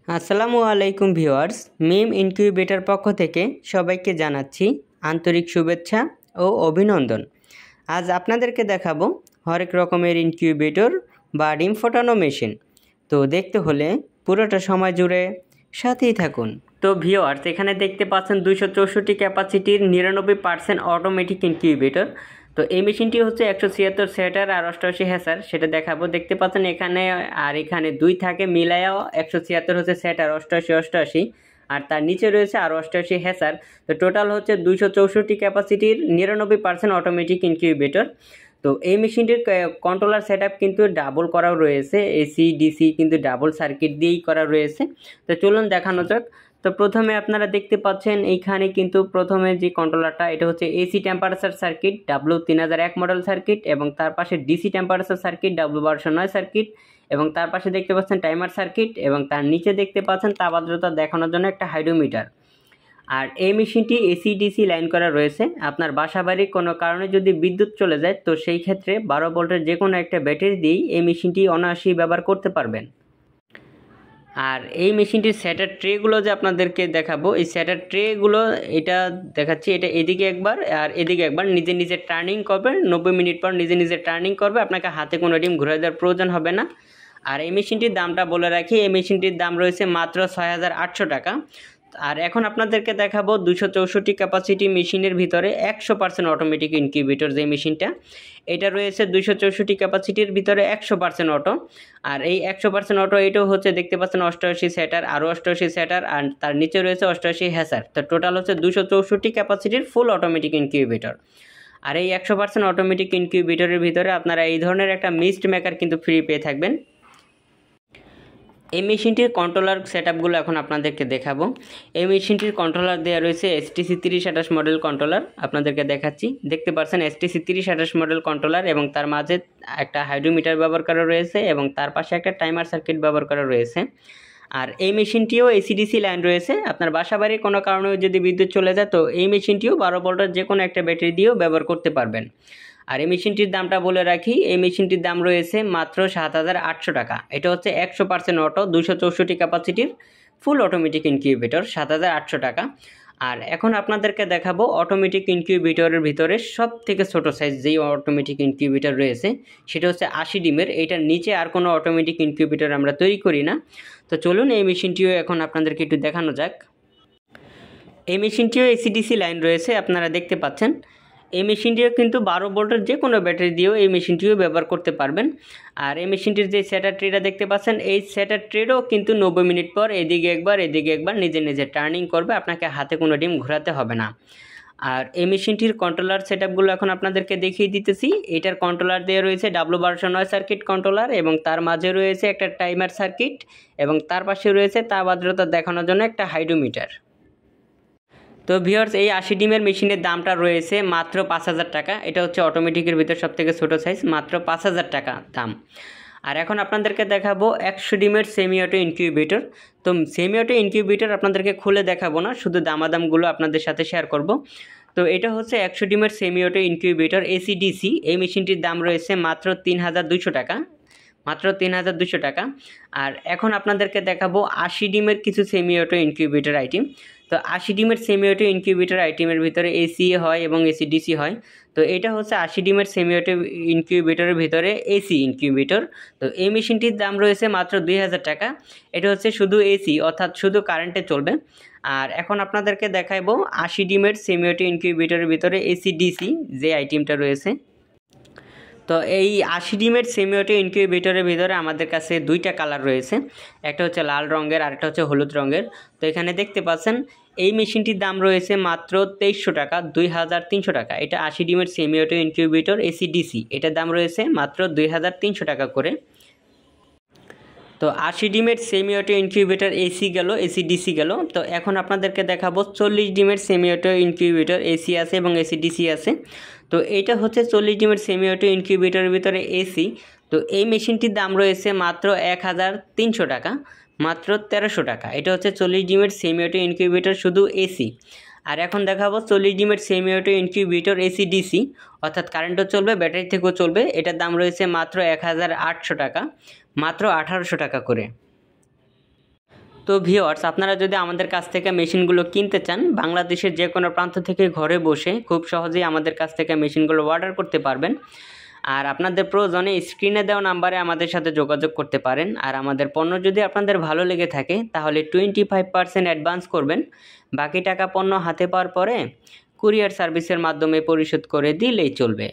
আসসালামু আলাইকুম ভিউয়ার্স, মিম ইনকিউবেটর পক্ষ থেকে সবাইকে জানাচ্ছি আন্তরিক শুভেচ্ছা ও অভিনন্দন। আজ আপনাদেরকে দেখাবো হরেক রকমের ইনকিউবেটর বা ডিম ফোটানো মেশিন। তো দেখতে হলে পুরোটা সময় জুড়ে সাথেই থাকুন। তো ভিউয়ার্স, এখানে দেখতে পাচ্ছেন 264 ক্যাপাসিটির 99% অটোমেটিক ইনকিউবেটর। তো এই মেশিনটি হচ্ছে 176 সেটার আর 88 হ্যাসার, সেটা দেখাবো। দেখতে পাচ্ছেন এখানে আর এখানে দুই থাকে, মিলায়াও 176 হচ্ছে সেটার, 88 আর তার নিচে রয়েছে আরও 88 হ্যাসার। তো টোটাল হচ্ছে 264 ক্যাপাসিটির 99% অটোমেটিক ইনকিউবেটর। তো এই মেশিনটির কন্ট্রোলার সেট কিন্তু ডাবল করাও রয়েছে, এসি ডিসি কিন্তু ডাবল সার্কিট দিয়েই করা রয়েছে। তো চলুন দেখানো যাক। তো প্রথমে আপনারা দেখতে পাচ্ছেন এইখানে কিন্তু প্রথমে যে কন্ট্রোলারটা, এটা হচ্ছে AC temperature circuit W3001 model circuit, এবং তার পাশে DC temperature circuit W1209 circuit, এবং তার পাশে দেখতে পাচ্ছেন টাইমার সার্কিট, এবং তার নিচে দেখতে পাচ্ছেন তাপ আর্দ্রতা দেখানোর জন্য একটা হাইড্রোমিটার। আর এই মেশিনটি এসি ডিসি লাইন করা রয়েছে। আপনার বাসা বাড়ির কোনো কারণে যদি বিদ্যুৎ চলে যায়, তো সেই ক্ষেত্রে 12 ভোল্টের যে কোনো একটা ব্যাটারি দিয়েই এই মেশিনটি অনায়াসেই ব্যবহার করতে পারবেন। আর এই মেশিনটির স্যাটার ট্রেগুলো যে আপনাদেরকে দেখাবো, এই স্যাটার ট্রেগুলো এটা দেখাচ্ছি, এটা এদিকে একবার আর এদিকে একবার নিজে নিজে টার্নিং করবে। 90 মিনিট পর নিজে নিজে টার্নিং করবে, আপনাকে হাতে কোনো ডিম ঘুরে দেওয়ার প্রয়োজন হবে না। আর এই মেশিনটির দামটা বলে রাখি, এই মেশিনটির দাম রয়েছে মাত্র 6800 টাকা। আর এখন আপনাদেরকে দেখাবো 264 ক্যাপাসিটি মেশিনের ভিতরে 100% অটোমেটিক ইনকিউবেটর যে মেশিনটা, এটা রয়েছে 264 ক্যাপাসিটির ভিতরে 100% অটো। আর এই 100% অটো এটাও হচ্ছে দেখতে পাচ্ছেন 88 সেটার, আরও 88 সেটার, আর তার নিচে রয়েছে 88 হ্যাসার। তো টোটাল হচ্ছে 264 ক্যাপাসিটির ফুল অটোমেটিক ইনকিউবেটর। আর এই 100% অটোমেটিক ইনকিউবেটরের ভিতরে আপনারা এই ধরনের একটা মিস্ট মেকার কিন্তু ফ্রি পেয়ে থাকবেন। এই মেশিনটির কন্ট্রোলার সেটআপগুলো এখন আপনাদেরকে দেখাবো। এই মেশিনটির কন্ট্রোলার দেওয়া রয়েছে STC 3028 মডেল কন্ট্রোলার, আপনাদেরকে দেখাচ্ছি। দেখতে পাচ্ছেন STC 3028 মডেল কন্ট্রোলার, এবং তার মাঝে একটা হাইড্রোমিটার ব্যবহার করা রয়েছে, এবং তার পাশে একটা টাইমার সার্কিট ব্যবহার করা রয়েছে। আর এই মেশিনটিও এসিডিসি লাইন রয়েছে। আপনার বাসা বাড়ির কোনো কারণে যদি বিদ্যুৎ চলে যায়, তো এই মেশিনটিও 12 ভোল্টের যে কোনো একটা ব্যাটারি দিয়েও ব্যবহার করতে পারবেন। আর এই মেশিনটির দামটা বলে রাখি, এই মেশিনটির দাম রয়েছে মাত্র 7800 টাকা। এটা হচ্ছে 100% অটো 264 ক্যাপাসিটির ফুল অটোমেটিক ইনকিউবেটর, 7800 টাকা। আর এখন আপনাদেরকে দেখাবো অটোমেটিক ইনকিউবেটরের ভিতরে সব থেকে ছোটো সাইজ যেই অটোমেটিক ইনকিউবেটর রয়েছে, সেটা হচ্ছে 80 ডিমের। এইটার নিচে আর কোনো অটোমেটিক ইনকিউবেটর আমরা তৈরি করি না। তো চলুন এই মেশিনটিও এখন আপনাদেরকে একটু দেখানো যাক। এই মেশিনটিও এসিডিসি লাইন রয়েছে, আপনারা দেখতে পাচ্ছেন। এই মেশিনটিও কিন্তু 12 ভোল্টের যে কোনো ব্যাটারি দিয়েও এই মেশিনটিও ব্যবহার করতে পারবেন। আর এই মেশিনটির যে সেটার ট্রেটা দেখতে পাচ্ছেন, এই সেটার ট্রেডও কিন্তু 90 মিনিট পর এদিকে একবার নিজে নিজে টার্নিং করবে, আপনাকে হাতে কোনো ডিম ঘোরাতে হবে না। আর এই মেশিনটির কন্ট্রোলার সেটআপগুলো এখন আপনাদেরকে দেখিয়ে দিতেছি। এটার কন্ট্রোলার দেওয়া রয়েছে W1209 সার্কিট কন্ট্রোলার, এবং তার মাঝে রয়েছে একটা টাইমার সার্কিট, এবং তার পাশে রয়েছে তাপ আর্দ্রতা দেখানোর জন্য একটা হাইড্রোমিটার। তো ভিউয়ার্স, এই 80 ডিমের মেশিনের দামটা রয়েছে মাত্র 5000 টাকা। এটা হচ্ছে অটোমেটিকের ভিতর সবথেকে ছোটো সাইজ, মাত্র 5000 টাকা দাম। আর এখন আপনাদেরকে দেখাবো 100 ডিমের সেমি অটো ইনকিউবেটর। তো সেমি অটো ইনকিউবেটর আপনাদেরকে খুলে দেখাবো না, শুধু দামাদামগুলো আপনাদের সাথে শেয়ার করব। তো এটা হচ্ছে 100 ডিমের সেমি অটো ইনকিউবেটর এসিডিসি। এই মেশিনটির দাম রয়েছে মাত্র 3200 টাকা, মাত্র 3200 টাকা। আর এখন আপনাদেরকে দেখাবো 80 ডিমের কিছু সেমি অটো ইনকিউবেটর আইটেম। তো 80 ডিমের সেমি অটো ইনকিউবেটর আইটেমের ভিতরে এসি হয় এবং এসিডিসি হয়। তো এটা হচ্ছে 80 ডিমের সেমি অটো ইনকিউবেটরের ভিতরে এসি ইনকিউবেটর। তো এই মেশিনটির দাম রয়েছে মাত্র 2000 টাকা। এটা হচ্ছে শুধু এসি, অর্থাৎ শুধু কারেন্টে চলবে। আর এখন আপনাদেরকে দেখাবো 80 ডিমের সেমি অটো ইনকিউবেটরের ভিতরে এসিডিসি যে আইটেমটা রয়েছে। তো এই 80 ডিমের সেমি অটো ইনকিউবেটরের ভিতরে আমাদের কাছে দুইটা কালার রয়েছে, একটা হচ্ছে লাল রঙের আর একটা হচ্ছে হলুদ রঙের। তো এখানে দেখতে পাচ্ছেন এই মেশিনটির দাম রয়েছে মাত্র 2300 টাকা, 2300 টাকা। এটা 80 ডিমের সেমি অটো ইনকিউবেটর এসিডিসি, এটার দাম রয়েছে মাত্র 2300 টাকা করে। তো 80 ডিমের সেমি অটো ইনকিউবেটর এসি গেল, এসিডিসি গেল। তো এখন আপনাদেরকে দেখাবো 40 ডিমের সেমি অটো ইনকিউবেটর এসি আছে এবং এসিডিসি আছে। তো এইটা হচ্ছে 40 ডিমের সেমি অটো ইনকিউবেটরের ভিতরে এসি। তো এই মেশিনটির দাম রয়েছে মাত্র 1300 টাকা, মাত্র 1300 টাকা। এটা হচ্ছে 40 ডিমের সেমি অটো ইনকিউবেটর শুধু এসি। আর এখন দেখাবো 40 ডিমের সেমি অটো ইনকিউবেটর এসিডিসি, অর্থাৎ কারেন্টও চলবে, ব্যাটারি থেকেও চলবে। এটার দাম রয়েছে মাত্র 1800 টাকা, মাত্র 1800 টাকা করে। তো ভিউয়ার্স, আপনারা যদি আমাদের কাছ থেকে মেশিনগুলো কিনতে চান, বাংলাদেশের যে কোনো প্রান্ত থেকে ঘরে বসে খুব সহজেই আমাদের কাছ থেকে মেশিনগুলো অর্ডার করতে পারবেন। আর আপনাদের প্রয়োজনে স্ক্রিনে দেওয়া নাম্বারে আমাদের সাথে যোগাযোগ করতে পারেন। আর আমাদের পণ্য যদি আপনাদের ভালো লেগে থাকে তাহলে 25% অ্যাডভান্স করবেন, বাকি টাকা পণ্য হাতে পাওয়ার পরে কুরিয়ার সার্ভিসের মাধ্যমে পরিশোধ করে দিলেই চলবে।